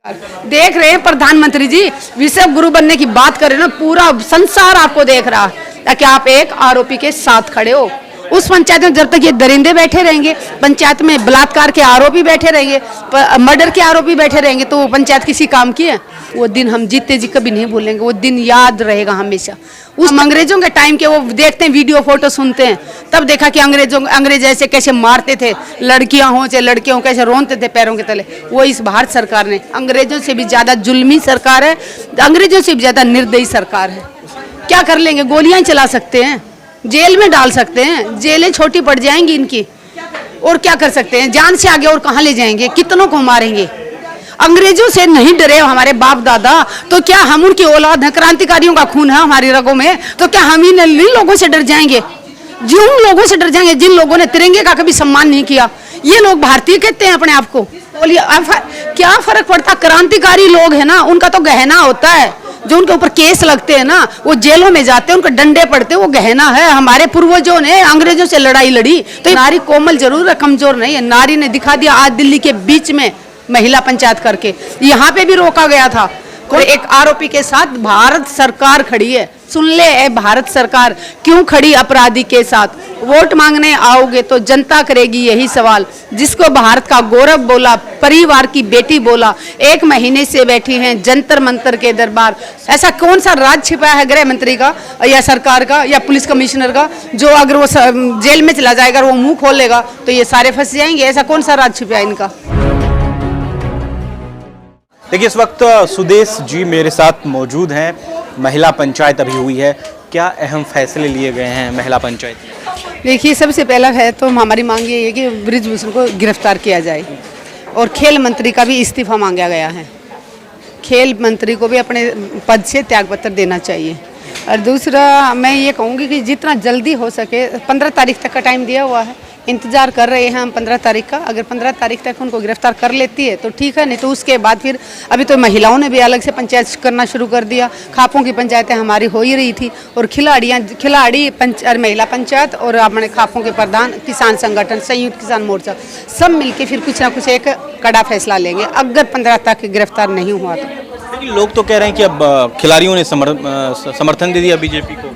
देख रहे हैं प्रधानमंत्री जी विश्व गुरु बनने की बात कर रहे हैं ना, पूरा संसार आपको देख रहा है ताकि आप एक आरोपी के साथ खड़े हो। उस पंचायत में जब तक ये दरिंदे बैठे रहेंगे, पंचायत में बलात्कार के आरोपी बैठे रहेंगे, मर्डर के आरोपी बैठे रहेंगे, तो वो पंचायत किसी काम की है? वो दिन हम जीते जी कभी नहीं भूलेंगे, वो दिन याद रहेगा हमेशा। उस अंग्रेजों के टाइम के वो देखते हैं, वीडियो फोटो सुनते हैं, तब देखा कि अंग्रेज ऐसे कैसे मारते थे, लड़कियां हो चाहे लड़कियों कैसे रोनते थे पैरों के तले। वो इस भारत सरकार ने, अंग्रेजों से भी ज्यादा जुल्मी सरकार है, अंग्रेजों से भी ज्यादा निर्दयी सरकार है। क्या कर लेंगे? गोलियां चला सकते हैं, जेल में डाल सकते हैं, जेलें छोटी पड़ जाएंगी इनकी, और क्या कर सकते हैं? जान से आगे और कहाँ ले जाएंगे? कितनों को मारेंगे? अंग्रेजों से नहीं डरे हमारे बाप दादा, तो क्या हम उनकी औलाद हैं? क्रांतिकारियों का खून है हमारी रगों में, तो क्या हम इन लोगों से डर जाएंगे? जिन लोगों से डर जाएंगे जिन लोगों ने तिरंगे का कभी सम्मान नहीं किया। ये लोग भारतीय कहते हैं अपने आप को। बोलिए क्या फर्क पड़ता? क्रांतिकारी लोग है ना, उनका तो गहना होता है, जो उनके ऊपर केस लगते हैं ना, वो जेलों में जाते हैं, उनके डंडे पड़ते हैं, वो गहना है। हमारे पूर्वजों ने अंग्रेजों से लड़ाई लड़ी, तो नारी कोमल जरूर है, कमजोर नहीं है। नारी ने दिखा दिया आज दिल्ली के बीच में महिला पंचायत करके, यहाँ पे भी रोका गया था। एक आरोपी के साथ भारत सरकार खड़ी है। सुन ले ए भारत सरकार, क्यों खड़ी अपराधी के साथ? वोट मांगने आओगे तो जनता करेगी यही सवाल। जिसको भारत का गौरव बोला, परिवार की बेटी बोला, 1 महीने से बैठी हैं जंतर मंतर के दरबार। ऐसा कौन सा राज छिपा है गृह मंत्री का या सरकार का या पुलिस कमिश्नर का, जो अगर वो जेल में चला जाएगा, वो मुंह खोलेगा तो ये सारे फंस जाएंगे? ऐसा कौन सा राज छिपा है इनका? देखिए, इस वक्त सुदेश जी मेरे साथ मौजूद हैं। महिला पंचायत अभी हुई है, क्या अहम फैसले लिए गए हैं महिला पंचायत? देखिए, सबसे पहला है तो हमारी मांग ये है कि बृजभूषण को गिरफ्तार किया जाए, और खेल मंत्री का भी इस्तीफा मांगा गया है। खेल मंत्री को भी अपने पद से त्यागपत्र देना चाहिए। और दूसरा मैं ये कहूँगी कि जितना जल्दी हो सके, 15 तारीख तक का टाइम दिया हुआ है, इंतजार कर रहे हैं हम 15 तारीख का। अगर 15 तारीख तक उनको गिरफ्तार कर लेती है तो ठीक है, नहीं तो उसके बाद फिर अभी तो महिलाओं ने भी अलग से पंचायत करना शुरू कर दिया। खापों की पंचायतें हमारी हो ही रही थी, और खिलाड़ी महिला पंचायत और अपने खापों के प्रधान, किसान संगठन, संयुक्त किसान मोर्चा, सब मिलके फिर कुछ ना कुछ एक कड़ा फैसला लेंगे अगर 15 तक गिरफ्तार नहीं हुआ तो। लेकिन लोग तो कह रहे हैं कि अब खिलाड़ियों ने समर्थन दे दिया बीजेपी को।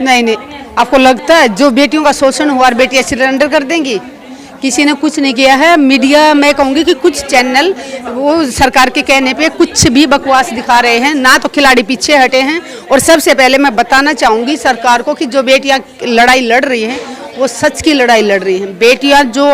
नहीं, आपको लगता है जो बेटियों का शोषण हुआ और बेटियां सरेंडर कर देंगी? किसी ने कुछ नहीं किया है। मीडिया, मैं कहूँगी कि कुछ चैनल वो सरकार के कहने पे कुछ भी बकवास दिखा रहे हैं ना, तो खिलाड़ी पीछे हटे हैं। और सबसे पहले मैं बताना चाहूँगी सरकार को कि जो बेटियां लड़ाई लड़ रही हैं वो सच की लड़ाई लड़ रही हैं। बेटियां जो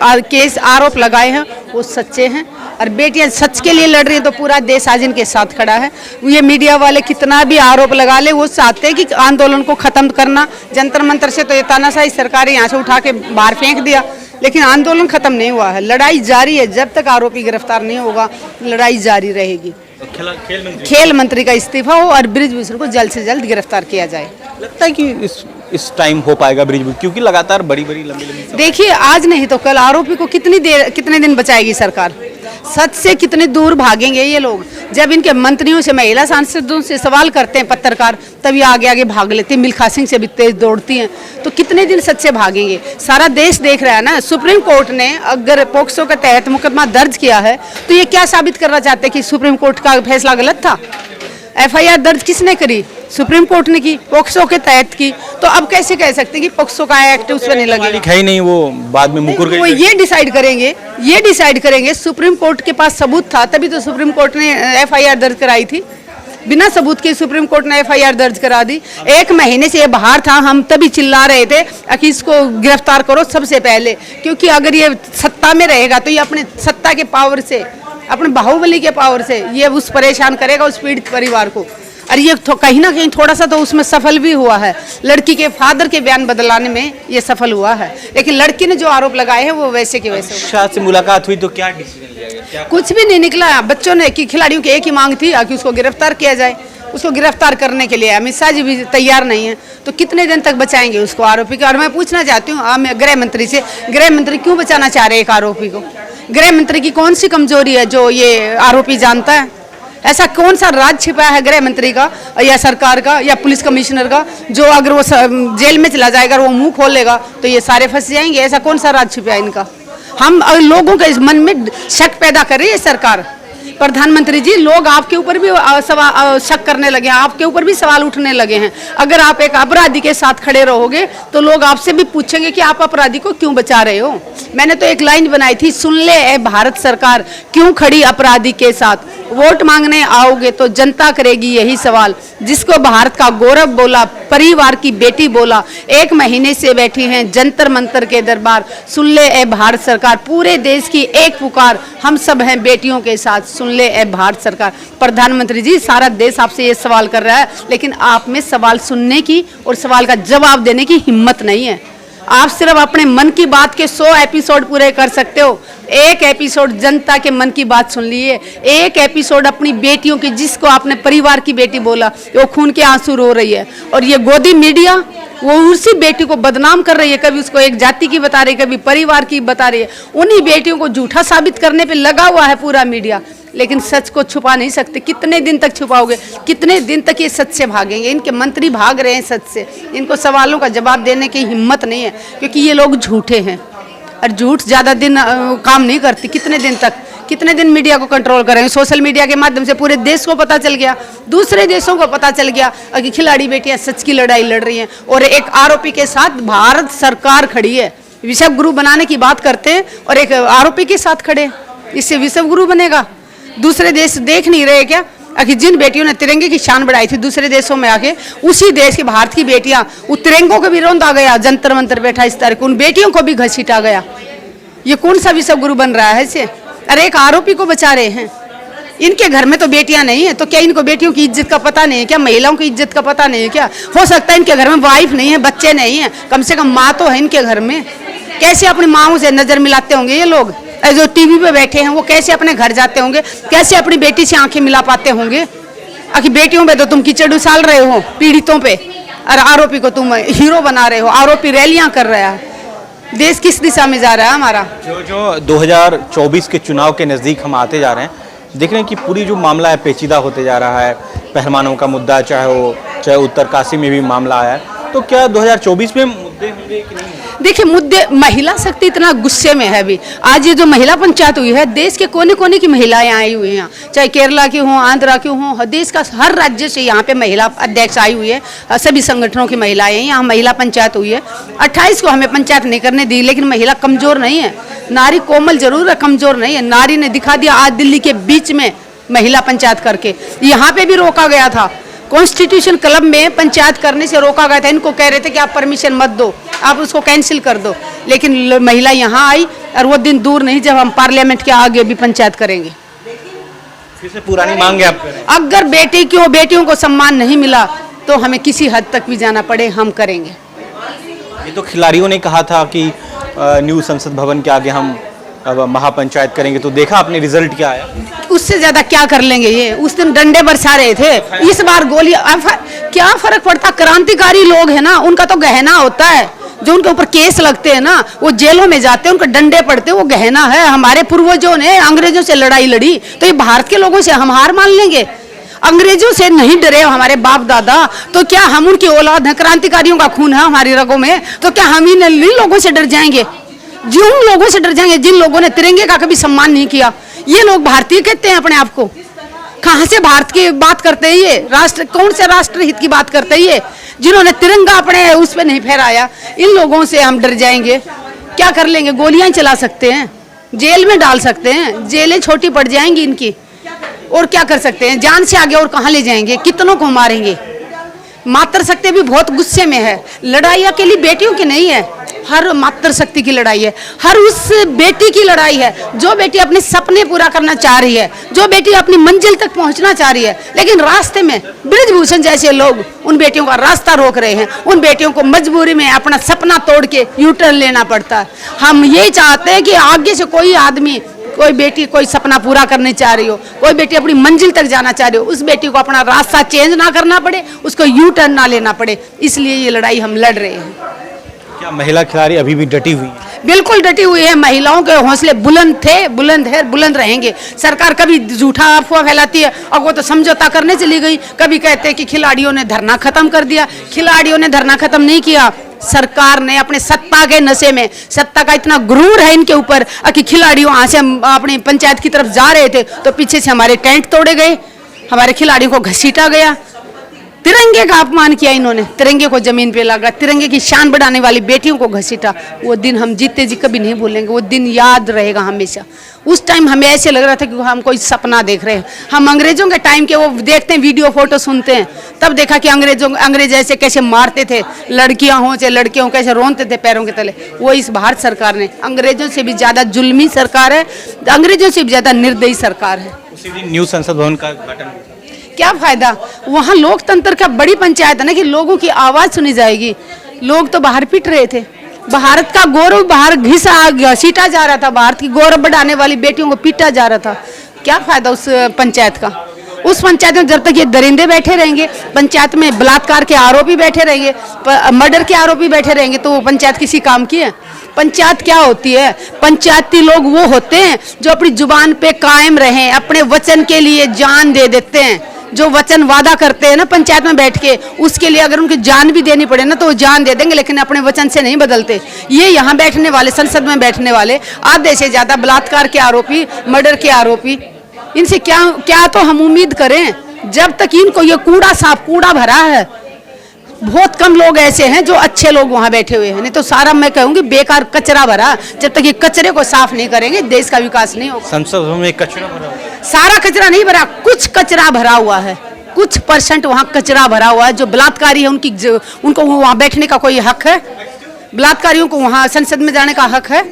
केस आरोप लगाए हैं वो सच्चे हैं, और बेटियां सच के लिए लड़ रही हैं, तो पूरा देश आज इनके साथ खड़ा है। ये मीडिया वाले कितना भी आरोप लगा ले, वो चाहते हैं कि आंदोलन को खत्म करना। जंतर मंतर से तो ये तानाशाही सरकार यहाँ से उठा के बाहर फेंक दिया, लेकिन आंदोलन खत्म नहीं हुआ है, लड़ाई जारी है। जब तक आरोपी गिरफ्तार नहीं होगा लड़ाई जारी रहेगी। खेल मंत्री का इस्तीफा हो और बृजभूषण को जल्द से जल्द गिरफ्तार किया जाए। लगता है कि इस टाइम हो पाएगा बृजभूषण, क्योंकि लगातार बड़ी लंबी देखिए, आज नहीं तो कल आरोपी को कितने दिन बचाएगी सरकार? सच से कितने दूर भागेंगे ये लोग? जब इनके मंत्रियों से, महिला सांसदों से सवाल करते हैं पत्रकार, तभी आगे भाग लेते हैं। मिल्खा सिंह से भी तेज दौड़ती हैं, तो कितने दिन सच से भागेंगे? सारा देश देख रहा है ना। सुप्रीम कोर्ट ने अगर पोक्सो के तहत मुकदमा दर्ज किया है तो ये क्या साबित करना चाहते हैं कि सुप्रीम कोर्ट का फैसला गलत था? FIR दर्ज किसने करी? सुप्रीम कोर्ट ने की, पोक्सो के तहत की। तो अब कैसे कह सकते हैं कि पोक्सो का एक्ट उस पर नहीं लगेगा? है ही नहीं, वो बाद में मुकर गई। वो ये डिसाइड करेंगे। सुप्रीम कोर्ट के पास सबूत था, तभी तो सुप्रीम कोर्ट ने FIR दर्ज कराई थी। बिना सबूत के सुप्रीम कोर्ट ने FIR दर्ज करा दी। 1 महीने से ये बाहर था, हम तभी चिल्ला रहे थे कि इसको गिरफ्तार करो सबसे पहले, क्योंकि अगर ये सत्ता में रहेगा तो ये अपने सत्ता के पावर से, अपने बाहुबली के पावर से ये उस परेशान करेगा उस पीड़ित परिवार को। और ये कहीं ना कहीं थोड़ा सा तो उसमें सफल भी हुआ है। लड़की के फादर के बयान बदलाने में ये सफल हुआ है, लेकिन लड़की ने जो आरोप लगाए हैं वो वैसे के वैसे। शाह से मुलाकात हुई तो क्या डिसीजन लिया गया? कुछ भी नहीं निकला। बच्चों ने कि खिलाड़ियों की एक ही मांग थी कि उसको गिरफ्तार किया जाए। उसको गिरफ्तार करने के लिए अमित शाह जी भी तैयार नहीं है, तो कितने दिन तक बचाएंगे उसको, आरोपी को? और मैं पूछना चाहती हूँ गृह मंत्री से, गृह मंत्री क्यों बचाना चाह रहे हैं एक आरोपी को? गृह मंत्री की कौन सी कमजोरी है जो ये आरोपी जानता है? ऐसा कौन सा राज छिपा है गृह मंत्री का या सरकार का या पुलिस कमिश्नर का, जो अगर वो जेल में चला जाएगा, वो मुंह खोलेगा तो ये सारे फंस जाएंगे? ऐसा कौन सा राज छिपा है इनका? हम लोगों के इस मन में शक पैदा कर रही है सरकार। प्रधानमंत्री जी, लोग आपके ऊपर भी शक करने लगे हैं, आपके ऊपर भी सवाल उठने लगे हैं। अगर आप एक अपराधी के साथ खड़े रहोगे तो लोग आपसे भी पूछेंगे कि आप अपराधी को क्यों बचा रहे हो। मैंने तो एक लाइन बनाई थी, सुन ले ए भारत सरकार क्यों खड़ी अपराधी के साथ। वोट मांगने आओगे तो जनता करेगी यही सवाल, जिसको भारत का गौरव बोला, परिवार की बेटी बोला, 1 महीने से बैठी हैं जंतर मंतर के दरबार। सुन ले ए भारत सरकार, पूरे देश की एक पुकार, हम सब हैं बेटियों के साथ, सुन ले ए भारत सरकार। प्रधानमंत्री जी, सारा देश आपसे ये सवाल कर रहा है, लेकिन आप में सवाल सुनने की और सवाल का जवाब देने की हिम्मत नहीं है। आप सिर्फ अपने मन की बात के 100 एपिसोड पूरे कर सकते हो। एक एपिसोड जनता के मन की बात सुन लिए, एक एपिसोड अपनी बेटियों की, जिसको आपने परिवार की बेटी बोला, वो खून के आंसू रो रही है। और ये गोदी मीडिया वो उसी बेटी को बदनाम कर रही है, कभी उसको एक जाति की बता रही है, कभी परिवार की बता रही है। उन्हीं बेटियों को झूठा साबित करने पे लगा हुआ है पूरा मीडिया, लेकिन सच को छुपा नहीं सकते। कितने दिन तक छुपाओगे, कितने दिन तक ये सच से भागेंगे। इनके मंत्री भाग रहे हैं सच से, इनको सवालों का जवाब देने की हिम्मत नहीं है, क्योंकि ये लोग झूठे हैं और झूठ ज़्यादा दिन काम नहीं करती। कितने दिन तक, कितने दिन मीडिया को कंट्रोल करेंगे। सोशल मीडिया के माध्यम से पूरे देश को पता चल गया, दूसरे देशों को पता चल गया कि खिलाड़ी बेटियां सच की लड़ाई लड़ रही हैं। और एक आरोपी के साथ भारत सरकार खड़ी है। विश्व गुरु बनाने की बात करते हैं और एक आरोपी के साथ खड़े, इससे विश्व गुरु बनेगा? दूसरे देश देख नहीं रहे क्या कि जिन बेटियों ने तिरंगे की शान बढ़ाई थी दूसरे देशों में आके, उसी देश की भारत की बेटियां, उस तिरंगों को भी रौंदा गया, जंतर मंतर बैठा इस तारीख, उन बेटियों को भी घसीटा गया। ये कौन सा विश्व गुरु बन रहा है इसे? अरे एक आरोपी को बचा रहे हैं। इनके घर में तो बेटियां नहीं है, तो क्या इनको बेटियों की इज्जत का पता नहीं है क्या? महिलाओं की इज्जत का पता नहीं है क्या? हो सकता है इनके घर में वाइफ नहीं है, बच्चे नहीं है, कम से कम माँ तो है इनके घर में। कैसे अपनी माओं से नजर मिलाते होंगे ये लोग? जो टीवी पे बैठे हैं वो कैसे अपने घर जाते होंगे, कैसे अपनी बेटी से आंखें मिला पाते होंगे? आखिर बेटियों पे तो तुम कीचड़ उछाल रहे हो, पीड़ितों पे, और आरोपी को तुम हीरो बना रहे हो। आरोपी रैलियां कर रहा है। देश किस दिशा में जा रहा है हमारा? जो 2024 के चुनाव के नज़दीक हम आते जा रहे हैं, देख रहे हैं कि पूरी जो मामला है पेचीदा होते जा रहा है। पहलवानों का मुद्दा, चाहे उत्तरकाशी में भी मामला आया है, तो क्या 2024 में मुद्दे होंगे कि नहीं? देखिए, मुद्दे, महिला शक्ति इतना गुस्से में है अभी। आज ये जो महिला पंचायत हुई है, देश के कोने कोने की महिलाएं आई हुई हैं, चाहे केरला की हों, आंध्रा की हों, देश का हर राज्य से यहाँ पे महिला अध्यक्ष आई हुई है। सभी संगठनों की महिलाएं हैं, यहाँ महिला पंचायत हुई है। 28 को हमें पंचायत नहीं करने दी, लेकिन महिला कमजोर नहीं है। नारी कोमल जरूर है, कमजोर नहीं है। नारी ने दिखा दिया आज दिल्ली के बीच में महिला पंचायत करके। यहाँ पे भी रोका गया था, कॉन्स्टिट्यूशन क्लब में पंचायत करने से रोका गया था। इनको कह रहे थे कि आप परमिशन मत दो, आप उसको कैंसिल कर दो, लेकिन महिला यहाँ आई और वो दिन दूर नहीं जब हम पार्लियामेंट के आगे भी पंचायत करेंगे। फिर से पुरानी मांग है आप? अगर बेटियों को सम्मान नहीं मिला तो हमें किसी हद तक भी जाना पड़े, हम करेंगे। ये तो खिलाड़ियों ने कहा था कि न्यू संसद भवन के आगे हम अब महापंचायत करेंगे, तो देखा आपने रिजल्ट क्या आया? उससे ज्यादा क्या कर लेंगे ये? उस दिन डंडे बरसा रहे थे, इस बार गोली। क्या फर्क पड़ता? क्रांतिकारी लोग हैं ना, उनका तो गहना होता है, जो उनके ऊपर केस लगते हैं ना, वो जेलों में जाते हैं, उनके डंडे पड़ते हैं, वो गहना है। हमारे पूर्वजों ने अंग्रेजों से लड़ाई लड़ी, तो ये भारत के लोगों से हम हार मान लेंगे? अंग्रेजों से नहीं डरे हमारे बाप दादा, तो क्या हम उनकी औलाद हैं? क्रांतिकारियों का खून है हमारी रगों में, तो क्या हम इन लोगों से डर जाएंगे? जिन लोगों से डर जाएंगे जिन लोगों ने तिरंगे का कभी सम्मान नहीं किया। ये लोग भारतीय कहते हैं अपने आप को, कहां से भारत की बात करते हैं ये? राष्ट्र, कौन से राष्ट्र हित की बात करते हैं ये, जिन्होंने तिरंगा अपने उस पर नहीं फहराया? इन लोगों से हम डर जाएंगे? क्या कर लेंगे? गोलियां चला सकते हैं, जेल में डाल सकते हैं, जेलें छोटी पड़ जाएंगी इनकी, और क्या कर सकते हैं? जान से आगे और कहां ले जाएंगे? कितनों को मारेंगे? मातृशक्ति भी बहुत गुस्से में है। लड़ाई अकेली बेटियों की नहीं है, हर मातृशक्ति की लड़ाई है, हर उस बेटी की लड़ाई है जो बेटी अपने सपने पूरा करना चाह रही है, जो बेटी अपनी मंजिल तक पहुंचना चाह रही है, लेकिन रास्ते में बृजभूषण जैसे लोग उन बेटियों का रास्ता रोक रहे हैं। उन बेटियों को मजबूरी में अपना सपना तोड़ के यू टर्न लेना पड़ता है। हम यही चाहते हैं कि आगे से कोई आदमी, कोई बेटी कोई सपना पूरा करने चाह रही हो, कोई बेटी अपनी मंजिल तक जाना चाह रही हो, उस बेटी को अपना रास्ता चेंज ना करना पड़े, उसको यू टर्न ना लेना पड़े। इसलिए ये लड़ाई हम लड़ रहे हैं। क्या महिला खिलाड़ी अभी भी डटी हुई है? बिल्कुल डटी हुई है। महिलाओं के हौसले बुलंद थे, बुलंद है, बुलंद रहेंगे। सरकार कभी झूठा अफवाह फैलाती है और वो तो समझौता करने चली गई। कभी कहते हैं कि खिलाड़ियों ने धरना खत्म कर दिया, खिलाड़ियों ने धरना खत्म नहीं किया। सरकार ने अपने सत्ता के नशे में, सत्ता का इतना गुरूर है इनके ऊपर कि खिलाड़ियों वहां से हम अपनी पंचायत की तरफ जा रहे थे तो पीछे से हमारे टेंट तोड़े गए, हमारे खिलाड़ियों को घसीटा गया, तिरंगे का अपमान किया इन्होंने, तिरंगे को जमीन पे लगा, तिरंगे की शान बढ़ाने वाली बेटियों को घसीटा। वो दिन हम जीते जी कभी नहीं भूलेंगे, वो दिन याद रहेगा हमेशा। उस टाइम हमें ऐसे लग रहा था कि हम कोई सपना देख रहे हैं। हम अंग्रेजों के टाइम के वो देखते हैं, वीडियो फोटो सुनते हैं, तब देखा कि अंग्रेज ऐसे कैसे मारते थे, लड़कियां हों चाहे लड़के हों कैसे रोनते थे पैरों के तले। वो इस भारत सरकार ने, अंग्रेजों से भी ज्यादा जुल्मी सरकार है, अंग्रेजों से भी ज्यादा निर्दयी सरकार है। उसी दिन न्यू संसद भवन का उद्घाटन, क्या फायदा, वहाँ लोकतंत्र का बड़ी पंचायत है ना कि लोगों की आवाज सुनी जाएगी। लोग तो बाहर पिट रहे थे, भारत का गौरव बाहर घसीटा जा रहा था, भारत की गौरव बढ़ाने वाली बेटियों को पीटा जा रहा था। क्या फायदा उस पंचायत का? उस पंचायत में जब तक ये दरिंदे बैठे रहेंगे, पंचायत में बलात्कार के आरोपी बैठे रहेंगे, मर्डर के आरोपी बैठे रहेंगे, तो वो पंचायत किसी काम की है? पंचायत क्या होती है? पंचायती लोग वो होते हैं जो अपनी जुबान पे कायम रहें, अपने वचन के लिए जान दे देते हैं, जो वचन वादा करते हैं ना पंचायत में बैठ के, उसके लिए अगर उनकी जान भी देनी पड़े ना तो वो जान दे देंगे, लेकिन अपने वचन से नहीं बदलते। ये यहाँ बैठने वाले, संसद में बैठने वाले आधे से ज्यादा बलात्कार के आरोपी, मर्डर के आरोपी, इनसे क्या तो हम उम्मीद करें जब तक इनको ये कूड़ा भरा है। बहुत कम लोग ऐसे हैं जो अच्छे लोग वहाँ बैठे हुए हैं, नहीं तो सारा मैं कहूँगी बेकार कचरा भरा। जब तक ये कचरे को साफ नहीं करेंगे देश का विकास नहीं होगा। संसद में कचरा भरा, सारा कचरा नहीं भरा, कुछ कचरा भरा हुआ है, कुछ % वहाँ कचरा भरा हुआ है। जो बलात्कारी है उनको वहाँ बैठने का कोई हक है? बलात्कारियों को वहाँ संसद में जाने का हक है?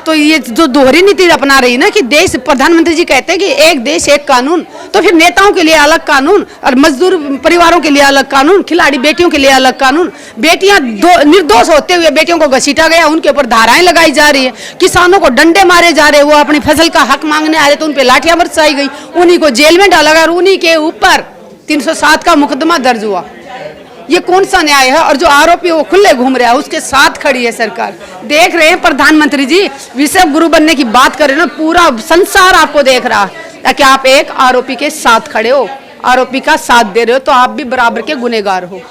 तो ये जो दोहरी नीति अपना रही ना कि देश, प्रधानमंत्री जी कहते हैं कि एक देश एक कानून, तो फिर नेताओं के लिए अलग कानून और मजदूर परिवारों के लिए अलग कानून, खिलाड़ी बेटियों के लिए अलग कानून। बेटियां निर्दोष होते हुए बेटियों को घसीटा गया, उनके ऊपर धाराएं लगाई जा रही है, किसानों को डंडे मारे जा रहे, वो अपनी फसल का हक मांगने आ रहे तो उन पर लाठियां बरसाई गई, उन्हीं को जेल में डाला गया और उन्हीं के ऊपर 307 का मुकदमा दर्ज हुआ। ये कौन सा न्याय है? और जो आरोपी वो खुले घूम रहा है, उसके साथ खड़ी है सरकार। देख रहे हैं प्रधानमंत्री जी विश्व गुरु बनने की बात कर रहे हैं ना, पूरा संसार आपको देख रहा है ताकि आप एक आरोपी के साथ खड़े हो, आरोपी का साथ दे रहे हो तो आप भी बराबर के गुनहगार हो।